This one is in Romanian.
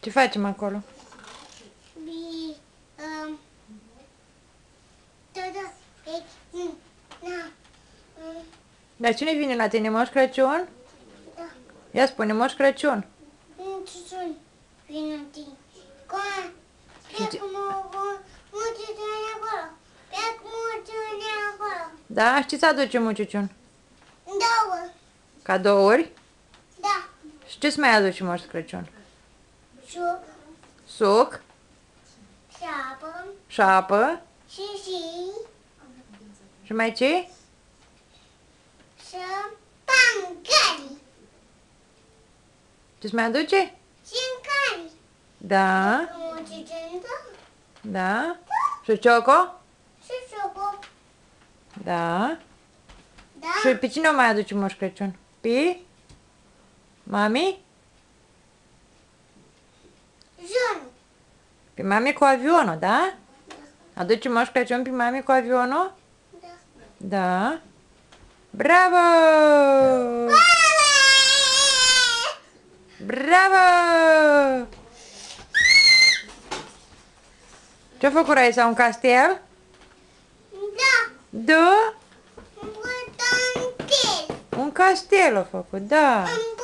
Ce facem acolo? Dar cine vine la tine, Moș Crăciun? Da. Ia spune, Moș Crăciun. Crăciun vine la tine. Pleacă muciuciuni acolo. Pleacă muciuciuni acolo. Da? Și ce-ți aduce Muciuciun? Două. Cadouri? Da. Și ce-ți mai aduce Moș Crăciun? Suc, Suc, șapă șapă și și mai ce? și pancari. Ce-ți mai aduce? Și încari. Da, Muciuciuni, da. Și cioco? și sucul. Da. Da. Și pe cine o mai aduce Moș Crăciun? Pe? Mami? Jun. Pe mami cu avionul, da? Aduce Moș Crăciun pe mami cu avionul? Da. Da. Bravo! Bravo! Ce-a făcut Raisa? Un castel? Da. Da? Un butontel. Un castel a făcut, da. Un